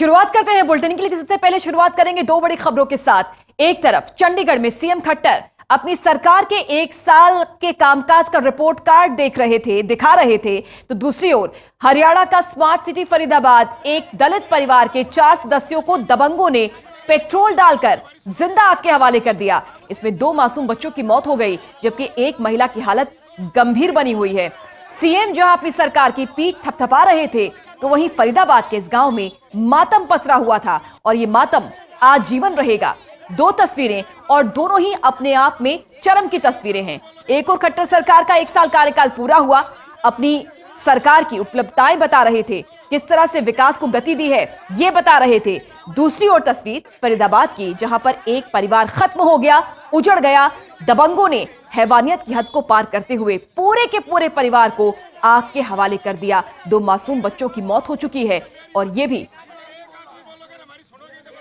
शुरुआत करते हैं बुलेटिन के लिए। सबसे पहले शुरुआत करेंगे दो बड़ी खबरों के साथ। एक तरफ चंडीगढ़ में सीएम खट्टर अपनी सरकार के 1 साल के कामकाज का रिपोर्ट कार्ड दिखा रहे थे, तो दूसरी ओर हरियाणा का स्मार्ट सिटी फरीदाबाद एक दलित परिवार के 4 सदस्यों को दबंगों ने पेट्रोल डालकर जिंदा आग के हवाले कर दिया। इसमें 2 मासूम बच्चों की मौत हो गई, जबकि एक महिला की हालत गंभीर बनी हुई है। सीएम जहां अपनी सरकार की पीठ थपथपा रहे थे, तो वहीं फरीदाबाद के इस गांव में मातम पसरा हुआ था और यह मातम आजीवन रहेगा। 2 तस्वीरें और दोनों ही अपने आप में चरम की तस्वीरें हैं। एक और खट्टर सरकार का 1 साल कार्यकाल पूरा हुआ, अपनी सरकार की उपलब्धियां बता रहे थे, किस तरह से विकास को गति दी है ये बता रहे थे। दूसरी ओर तस्वीर फरीदाबाद की, जहां पर एक परिवार खत्म हो गया, उजड़ गया। दबंगों ने हैवानियत की हद को पार करते हुए पूरे के पूरे परिवार को आग के हवाले कर दिया। 2 मासूम बच्चों की मौत हो चुकी है और यह भी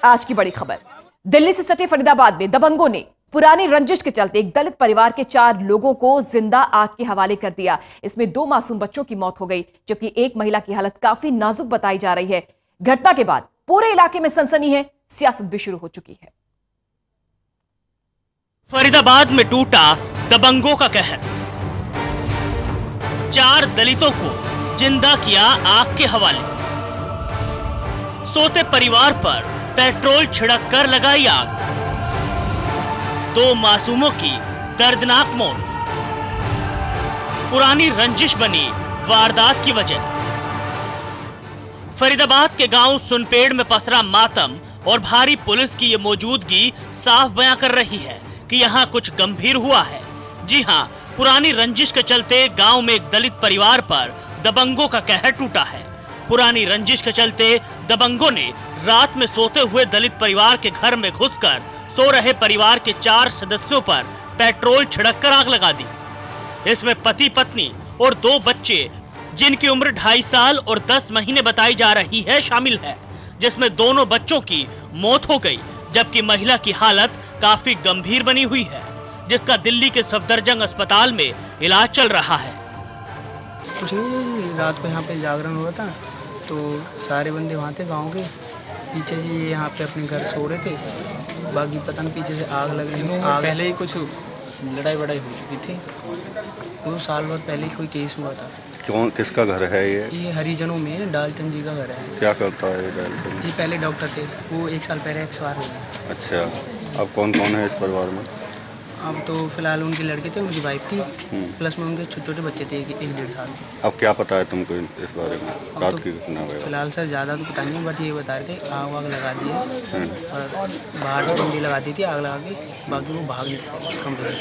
आज की बड़ी खबर। दिल्ली से सटे फरीदाबाद में दबंगों ने पुरानी रंजिश के चलते एक दलित परिवार के 4 लोगों को जिंदा आग के हवाले कर दिया। इसमें 2 मासूम बच्चों की मौत हो गई, जबकि एक महिला की हालत काफी नाजुक बताई जा रही है। घटना के बाद पूरे इलाके में सनसनी है, सियासत भी शुरू हो चुकी है। फरीदाबाद में टूटा दबंगों का कहर, 4 दलितों को जिंदा किया आग के हवाले। सोते परिवार पर पेट्रोल छिड़क कर लगाई आग, 2 मासूमों की दर्दनाक मौत। पुरानी रंजिश बनी वारदात की वजह। फरीदाबाद के गांव सुनपेड़ में पसरा मातम और भारी पुलिस की ये मौजूदगी साफ बयां कर रही है कि यहाँ कुछ गंभीर हुआ है। जी हां, पुरानी रंजिश के चलते गांव में एक दलित परिवार पर दबंगों का कहर टूटा है। पुरानी रंजिश के चलते दबंगों ने रात में सोते हुए दलित परिवार के घर में घुसकर सो रहे परिवार के 4 सदस्यों पर पेट्रोल छिड़ककर आग लगा दी। इसमें पति पत्नी और 2 बच्चे, जिनकी उम्र 2.5 साल और 10 महीने बताई जा रही है, शामिल है, जिसमें दोनों बच्चों की मौत हो गई, जबकि महिला की हालत काफी गंभीर बनी हुई है, जिसका दिल्ली के सफदरजंग अस्पताल में इलाज चल रहा है। कुछ नहीं, रात को यहाँ पे जागरण हुआ था, तो सारे बंदे वहाँ थे गांव के। पीछे जी यहाँ पे अपने घर सो रहे थे, बाकी पता नहीं पीछे से आग लग रही। पहले ही कुछ लड़ाई वड़ाई हो चुकी थी, 2 साल बाद पहले ही कोई केस हुआ था। कौन, किसका घर है ये? हरिजनों में डालचंद जी का घर है। क्या करता है ये डालचंद? ये पहले डॉक्टर थे, वो 1 साल पहले एक्सपायर हो गए। अच्छा, अब कौन कौन है इस परिवार में? अब तो फिलहाल उनके लड़के थे, उनकी वाइफ थी, प्लस में उनके छोटे छोटे बच्चे थे, 1-1.5 साल के। अब क्या पता है तुमको इस बारे में? रात की घटना है फिलहाल सर ज़्यादा तो पता नहीं, बट ये बता रहे थे आग वाग लगा दी है और बाहर से बंदी लगा दी थी आग लगा के, बाकी वो भाग निकले।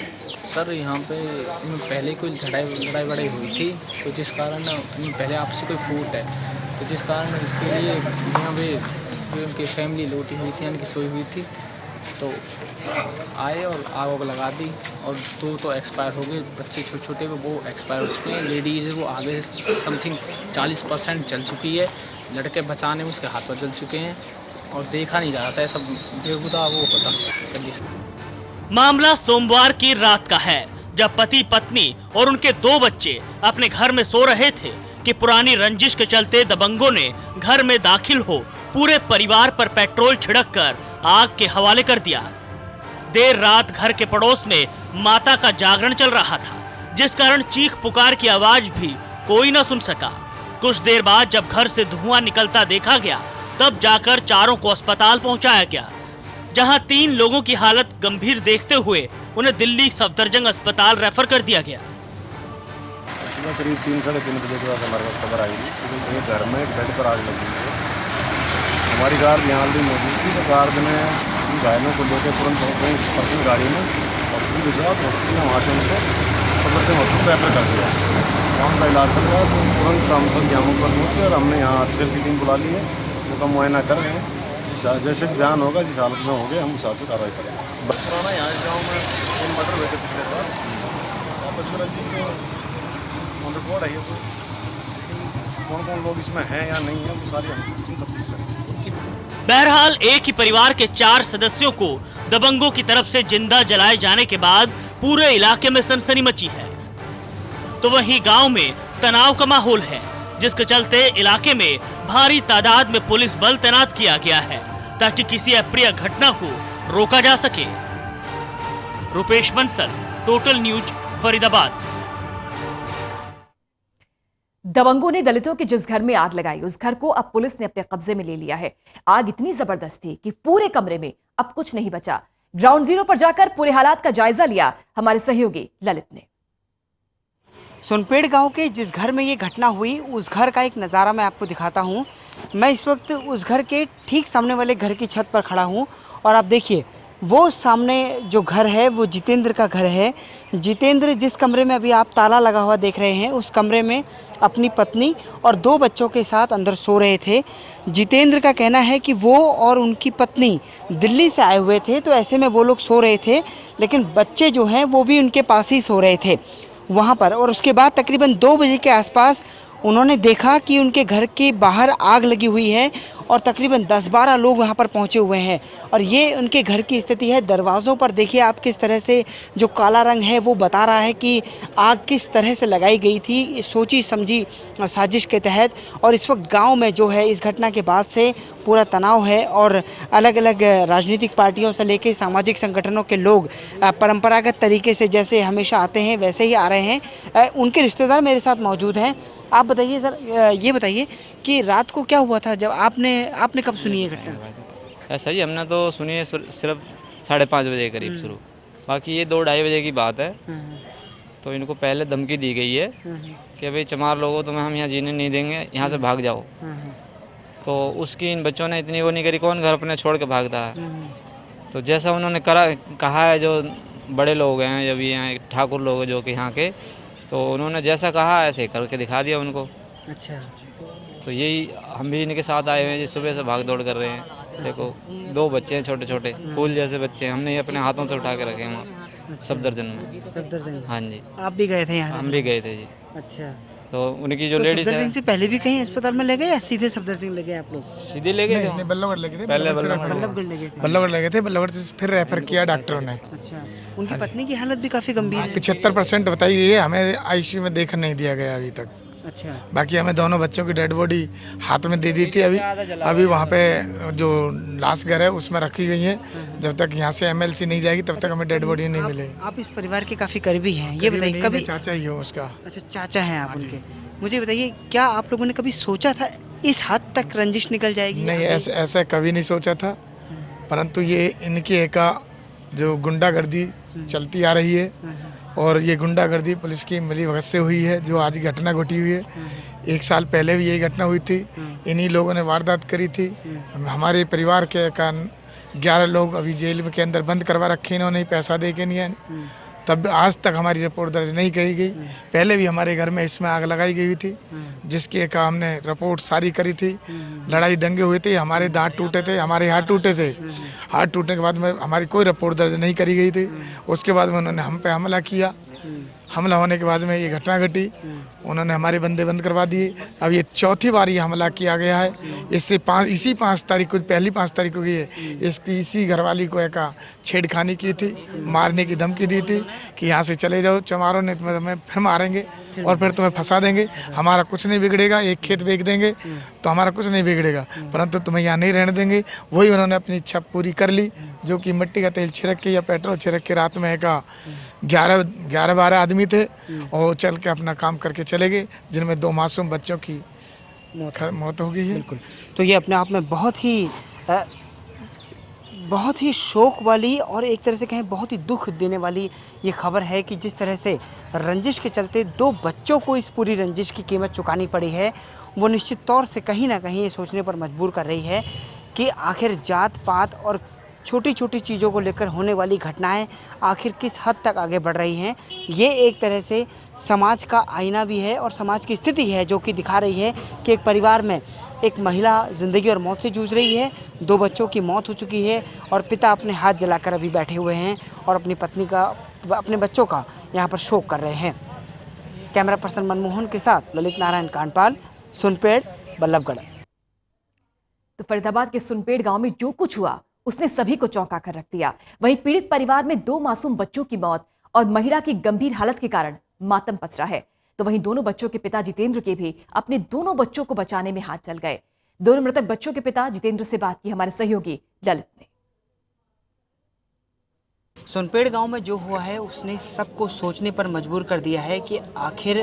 सर यहाँ पे पहले कोई लड़ाई वड़ाई हुई थी, तो जिस कारण पहले आपसे कोई फूट है, तो जिस कारण इसके लिए यहाँ पे उनकी फैमिली लोटी हुई थी, यानी कि सोई हुई थी, तो आए और आग लगा दी और 2 तो एक्सपायर हो गए। बच्चे छोटे छोटे वो एक्सपायर हो चुके हैं। लेडीज है वो आगे समथिंग 40% जल चुकी है। लड़के बचाने में उसके हाथ पर जल चुके हैं और देखा नहीं जा रहा था, सब बेहुदा वो होता कंडीशन। मामला सोमवार की रात का है, जब पति पत्नी और उनके 2 बच्चे अपने घर में सो रहे थे कि पुरानी रंजिश के चलते दबंगों ने घर में दाखिल हो पूरे परिवार पर पेट्रोल छिड़ककर आग के हवाले कर दिया। देर रात घर के पड़ोस में माता का जागरण चल रहा था, जिस कारण चीख पुकार की आवाज भी कोई न सुन सका। कुछ देर बाद जब घर से धुआं निकलता देखा गया, तब जाकर चारों को अस्पताल पहुंचाया गया, जहां 3 लोगों की हालत गंभीर देखते हुए उन्हें दिल्ली सफदरजंग अस्पताल रेफर कर दिया गया। करीब 3-3:30 बजे के बाद हमारे पास खबर आई कि घर में एक बेड पर आग लगी है। हमारी गार्ड यहाँ भी मौजूद थी, तो गार्ड ने घायलों को लेकर तुरंत पहुँच गई पर्सनल गाड़ी में और पूरी गुजरात हॉस्पिटल में वहाँ से उनको सफदरजंग हॉस्पिटल रेफर कर दिया। वहाँ का इलाज चल रहा है, तो तुरंत हम सब यहाँ पर पहुँचे और हमने यहाँ अफसर की टीम बुला ली है, उनका मुआयना कर रहे हैं। जैसे बयान होगा, जिस हालत में हो गए हम उस हाथ पर कार्रवाई करेंगे। पुराना यहाँ गाँव में 3 मर्डर हुए थे पिछले साल, आपस में रंजिश के ऑन रिकॉर्ड है ये, तो कौन कौन लोग इसमें हैं या नहीं है वो सारी हम तफ्तीश करेंगे। बहरहाल एक ही परिवार के 4 सदस्यों को दबंगों की तरफ से जिंदा जलाए जाने के बाद पूरे इलाके में सनसनी मची है, तो वहीं गांव में तनाव का माहौल है, जिसके चलते इलाके में भारी तादाद में पुलिस बल तैनात किया गया है ताकि किसी अप्रिय घटना को रोका जा सके। Rupesh Bansal, total news, Faridabad. दबंगों ने दलितों के जिस घर में आग लगाई, उस घर को अब पुलिस ने अपने कब्जे में ले लिया है। आग इतनी जबरदस्त थी कि पूरे कमरे में अब कुछ नहीं बचा। ग्राउंड जीरो पर जाकर पूरे हालात का जायजा लिया हमारे सहयोगी ललित ने। सोनपेड़ गांव के जिस घर में ये घटना हुई, उस घर का एक नज़ारा मैं आपको दिखाता हूं। मैं इस वक्त उस घर के ठीक सामने वाले घर की छत पर खड़ा हूं और आप देखिए, वो सामने जो घर है वो जितेंद्र का घर है। जितेंद्र जिस कमरे में अभी आप ताला लगा हुआ देख रहे हैं, उस कमरे में अपनी पत्नी और 2 बच्चों के साथ अंदर सो रहे थे। जितेंद्र का कहना है कि वो और उनकी पत्नी दिल्ली से आए हुए थे, तो ऐसे में वो लोग सो रहे थे, लेकिन बच्चे जो हैं वो भी उनके पास ही सो रहे थे वहाँ पर। और उसके बाद तकरीबन 2 बजे के आसपास उन्होंने देखा कि उनके घर के बाहर आग लगी हुई है और तकरीबन 10-12 लोग वहाँ पर पहुँचे हुए हैं। और ये उनके घर की स्थिति है। दरवाज़ों पर देखिए आप किस तरह से जो काला रंग है वो बता रहा है कि आग किस तरह से लगाई गई थी, सोची समझी साजिश के तहत। और इस वक्त गांव में जो है इस घटना के बाद से पूरा तनाव है और अलग अलग राजनीतिक पार्टियों से लेकर सामाजिक संगठनों के लोग परंपरागत तरीके से जैसे हमेशा आते हैं वैसे ही आ रहे हैं। उनके रिश्तेदार मेरे साथ मौजूद हैं। आप बताइए सर, ये बताइए कि रात को क्या हुआ था जब आपने कब सुनी ये घटना? ऐसा ही हमने तो सुनी है सिर्फ 5:30 बजे के करीब शुरू, बाकी ये 2-2:30 बजे की बात है। तो इनको पहले धमकी दी गई है कि भाई चमार लोगों तुम्हें हम यहाँ जीने नहीं देंगे, यहाँ से भाग जाओ। तो उसकी इन बच्चों ने इतनी वो नहीं करी, कौन घर अपने छोड़ के भागता है। तो जैसा उन्होंने कहा है, जो बड़े लोग हैं, जब ये ठाकुर लोग जो कि यहाँ के, तो उन्होंने जैसा कहा ऐसे करके दिखा दिया उनको। अच्छा। तो यही हम भी इनके साथ आए हुए हैं, जिस सुबह से भाग दौड़ कर रहे हैं। देखो 2 बच्चे हैं छोटे छोटे, फूल जैसे बच्चे, हमने ये अपने हाथों से उठा के रखे हैं वहाँ सफदरजंग में। सफदरजंग? हाँ जी। आप भी गए थे यहाँ? हम भी गए थे जी। अच्छा। तो उनकी जो लेडीज है, सफदरजंग से पहले भी कहीं अस्पताल में ले गए या सीधे सफदरजंग ले गए आप लोग? सीधे ले गए थे, बल्लभगढ़ ले गए थे। पहले बल्लभगढ़ ले गए थे। बल्लभगढ़ ले गए थे, बल्लभगढ़ से फिर रेफर किया डॉक्टरों ने। अच्छा। उनकी पत्नी की हालत भी काफी गंभीर है। 75% बताई गई है, हमें आईसीयू में देखने नहीं दिया गया अभी तक। अच्छा। बाकी हमें दोनों बच्चों की डेड बॉडी हाथ में दे दी थी। अभी वहाँ पे जो लाश घर है उसमें रखी गई है। जब तक यहाँ से एमएलसी नहीं जाएगी तब तक हमें डेड बॉडी नहीं मिलेगी। आप इस परिवार के काफी करीबी हैं, ये बताइए। कभी चाचा ही हो उसका? अच्छा, चाचा हैं आप उनके। मुझे बताइए, क्या आप लोगों ने कभी सोचा था इस हद तक रंजिश निकल जाएगी? नहीं, ऐसा कभी नहीं सोचा था, परंतु ये इनकी एक जो गुंडागर्दी चलती आ रही है और ये गुंडागर्दी पुलिस की मिलीभगत से हुई है, जो आज घटना घटी हुई है। 1 साल पहले भी यही घटना हुई थी, इन्हीं लोगों ने वारदात करी थी। हमारे परिवार के 11 लोग अभी जेल के अंदर बंद करवा रखे इन्होंने, पैसा दे के नहीं है। तब आज तक हमारी रिपोर्ट दर्ज नहीं करी गई। पहले भी हमारे घर में इसमें आग लगाई गई थी, जिसकी एक हमने रिपोर्ट सारी करी थी। लड़ाई दंगे हुए थे, हमारे दांत टूटे थे, हमारे हाथ टूटे थे। हाथ टूटने के बाद में हमारी कोई रिपोर्ट दर्ज नहीं करी गई थी। उसके बाद में उन्होंने हम पे हमला किया। हमला होने के बाद में ये घटना घटी, उन्होंने हमारे बंदे बंद करवा दिए। अब ये 4थी बार ये हमला किया गया है। इसी 5 तारीख को, पहली 5 तारीख को ये इसी घरवाली को एक छेड़खानी की थी, मारने की धमकी दी थी कि यहाँ से चले जाओ, चमारों ने तुम्हें फिर मारेंगे और फिर तुम्हें फंसा देंगे, हमारा कुछ नहीं बिगड़ेगा, एक खेत बेच देंगे तो हमारा कुछ नहीं बिगड़ेगा, परंतु तुम्हें यहाँ नहीं रहने देंगे। वही उन्होंने अपनी इच्छा पूरी कर ली, जो कि मिट्टी का तेल छिड़क के या पेट्रोल छिड़क के रात में 11-12 आदमी थे और चल के अपना काम करके चले गए, जिनमें 2 मासूम बच्चों की मौत हो गई है। बिल्कुल। तो ये अपने आप में बहुत ही शोक वाली और एक तरह से कहें बहुत ही दुख देने वाली ये खबर है कि जिस तरह से रंजिश के चलते 2 बच्चों को इस पूरी रंजिश की कीमत चुकानी पड़ी है, वो निश्चित तौर से कहीं ना कहीं ये सोचने पर मजबूर कर रही है कि आखिर जात पात और छोटी छोटी चीज़ों को लेकर होने वाली घटनाएं आखिर किस हद तक आगे बढ़ रही हैं। ये एक तरह से समाज का आईना भी है और समाज की स्थिति है, जो कि दिखा रही है कि एक परिवार में एक महिला जिंदगी और मौत से जूझ रही है, 2 बच्चों की मौत हो चुकी है और पिता अपने हाथ जलाकर अभी बैठे हुए हैं और अपनी पत्नी का, अपने बच्चों का यहाँ पर शोक कर रहे हैं। कैमरा पर्सन मनमोहन के साथ ललित नारायण कांडपाल, सुनपेड़, बल्लभगढ़। तो फरीदाबाद के सुनपेड़ गांव में जो कुछ हुआ उसने सभी को चौंका कर रख दिया। वहीं पीड़ित परिवार में 2 मासूम बच्चों की मौत और महिला की गंभीर हालत के कारण मातम पसरा है। तो वहीं दोनों बच्चों के पिता जितेंद्र के भी अपने दोनों बच्चों को बचाने में हाथ चल गए। दोनों मृतक बच्चों के पिता जितेंद्र से बात की हमारे सहयोगी ललित ने। सोनपेड़ गांव में जो हुआ है उसने सबको सोचने पर मजबूर कर दिया है कि आखिर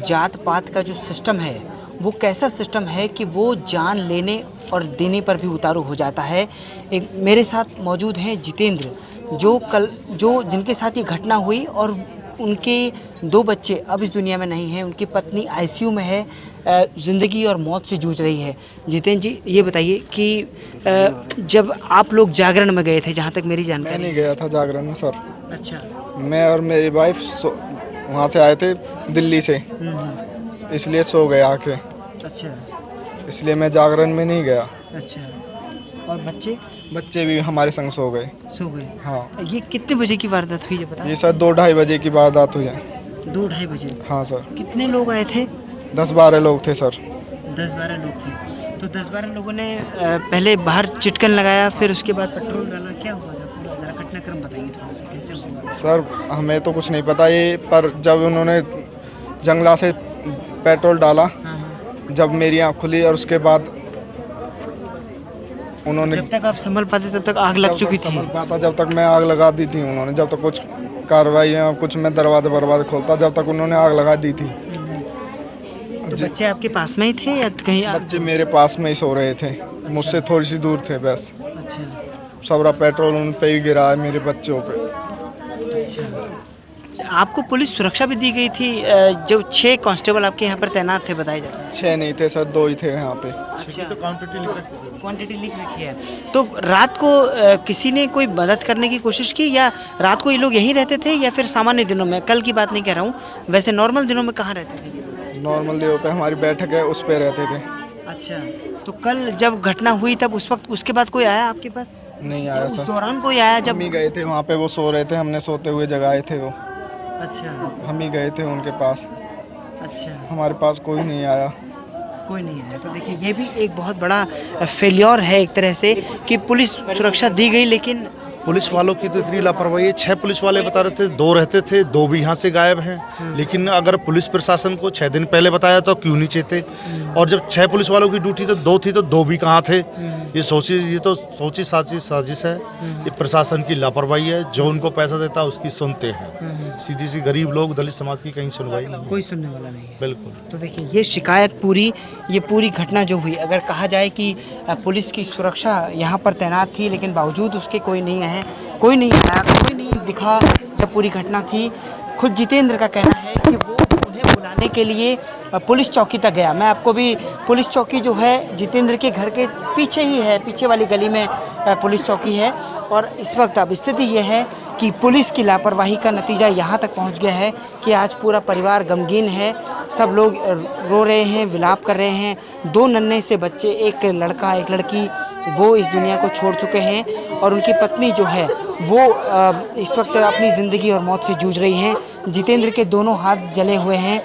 जात पात का जो सिस्टम है वो कैसा सिस्टम है कि वो जान लेने और देने पर भी उतारू हो जाता है। एक मेरे साथ मौजूद हैं जितेंद्र, जो जिनके साथ ये घटना हुई और उनके 2 बच्चे अब इस दुनिया में नहीं हैं। उनकी पत्नी आईसीयू में है, जिंदगी और मौत से जूझ रही है। जितेंद्र जी, ये बताइए कि जब आप लोग जागरण में गए थे, जहाँ तक मेरी मैं जानकारी। नहीं गया था जागरण में सर। अच्छा। मैं और मेरी वाइफ वहाँ से आए थे दिल्ली से, इसलिए सो गए आके। अच्छा। इसलिए मैं जागरण में नहीं गया। अच्छा। और बच्चे भी हमारे संग सो गए। हाँ। ये कितने बजे की वारदात हुई, ये बता। ये सर 2-2:30 बजे की वारदात हुई है। 2-2:30 बजे। हाँ सर। कितने लोग आए थे? 10-12 लोग थे सर। 10-12 लोग थे। तो 10-12 लोगों ने पहले बाहर चिटकन लगाया, फिर उसके बाद पेट्रोल डाला। क्या हुआ था पूरा, जरा घटनाक्रम बताइए थोड़ा सा, कैसे हुआ? सर हमें तो कुछ नहीं पता ये, पर जब उन्होंने जंगला से पेट्रोल डाला, जब मेरी आँख खुली और उसके बाद उन्होंने, जब तक आप संभल पाते तब तक आग लग चुकी थी। संभल पाता जब तक मैं आग लगा दी थी उन्होंने। जब तक कुछ कार्रवाई या कुछ मैं दरवाजे खोलता, जब तक उन्होंने आग लगा दी थी। तो बच्चे आपके पास में ही थे या कहीं? बच्चे मेरे पास में ही सो रहे थे। मुझसे थोड़ी सी दूर थे बस। अच्छा। सबरा पेट्रोल उन पे ही गिरा है, मेरे बच्चों पे। अच्छा। आपको पुलिस सुरक्षा भी दी गई थी? जो 6 कांस्टेबल आपके यहाँ पर तैनात थे बताए जाते हैं। 6 नहीं थे सर, 2 ही थे यहाँ पे। अच्छा। तो क्वांटिटी लिख रखी है। तो रात को किसी ने कोई मदद करने की कोशिश की, या रात को ये लोग यहीं रहते थे, या फिर सामान्य दिनों में? कल की बात नहीं कह रहा हूँ, वैसे नॉर्मल दिनों में कहाँ रहते थे? नॉर्मल दिनों पे हमारी बैठक है, उस पे रहते थे। अच्छा। तो कल जब घटना हुई तब उस वक्त उसके बाद कोई आया आपके पास? नहीं आया उस सर। दौरान कोई आया जब? हम ही गए थे वहाँ पे, वो सो रहे थे, हमने सोते हुए जगाए थे वो। अच्छा। हम ही गए थे उनके पास। अच्छा। हमारे पास कोई नहीं आया। कोई नहीं आया। तो देखिए, ये भी एक बहुत बड़ा फेलियर है एक तरह से कि पुलिस सुरक्षा दी गई, लेकिन पुलिस वालों की तो इतनी लापरवाही है। 6 पुलिस वाले बता रहे थे, 2 रहते थे, 2 भी यहाँ से गायब हैं। लेकिन अगर पुलिस प्रशासन को 6 दिन पहले बताया तो क्यों नहीं चेते? और जब 6 पुलिस वालों की ड्यूटी तो 2 थी, तो 2 भी कहाँ थे? ये तो सोची साजिश है। ये प्रशासन की लापरवाही है। जो उनको पैसा देता है उसकी सुनते हैं। सीधी सी गरीब लोग, दलित समाज की कहीं सुनवाई नहीं, कोई सुनने वाला नहीं है। बिल्कुल। तो देखिए, ये शिकायत ये पूरी घटना जो हुई, अगर कहा जाए कि पुलिस की सुरक्षा यहाँ पर तैनात थी, लेकिन बावजूद उसके कोई नहीं है, कोई नहीं आया, कोई नहीं दिखा जब पूरी घटना थी। खुद जितेंद्र का कहना है कि वो उन्हें बुलाने के लिए पुलिस चौकी तक गया। मैं आपको भी, पुलिस चौकी जो है जितेंद्र के घर के पीछे ही है, पीछे वाली गली में पुलिस चौकी है। और इस वक्त अब स्थिति ये है कि पुलिस की लापरवाही का नतीजा यहाँ तक पहुँच गया है कि आज पूरा परिवार गमगीन है। सब लोग रो रहे हैं, विलाप कर रहे हैं। 2 नन्हे से बच्चे, एक लड़का एक लड़की, वो इस दुनिया को छोड़ चुके हैं। और उनकी पत्नी जो है वो इस वक्त अपनी ज़िंदगी और मौत से जूझ रही हैं। जितेंद्र के दोनों हाथ जले हुए हैं।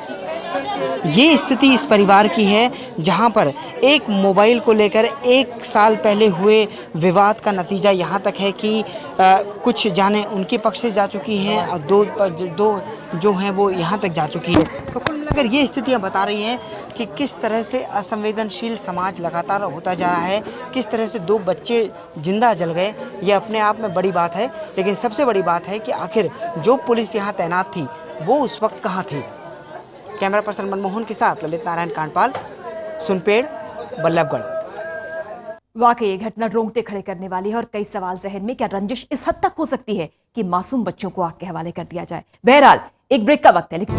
ये स्थिति इस परिवार की है जहां पर एक मोबाइल को लेकर 1 साल पहले हुए विवाद का नतीजा यहाँ तक है कि कुछ जानें उनके पक्ष से जा चुकी हैं और दो जो हैं वो यहाँ तक जा चुकी है। तो कुल मिलाकर ये स्थितियाँ बता रही हैं कि किस तरह से असंवेदनशील समाज लगातार होता जा रहा है, किस तरह से 2 बच्चे जिंदा जल गए। ये अपने आप में बड़ी बात है, लेकिन सबसे बड़ी बात है कि आखिर जो पुलिस यहाँ तैनात थी वो उस वक्त कहाँ थी। कैमरा पर्सन मनमोहन के साथ ललित नारायण कांडपाल, सुनपेड़, बल्लभगढ़। वाकई ये घटना रोंगटे खड़े करने वाली है और कई सवाल जहन में, क्या रंजिश इस हद तक हो सकती है कि मासूम बच्चों को आग के हवाले कर दिया जाए। बहरहाल एक ब्रेक का वक्त है, लेकिन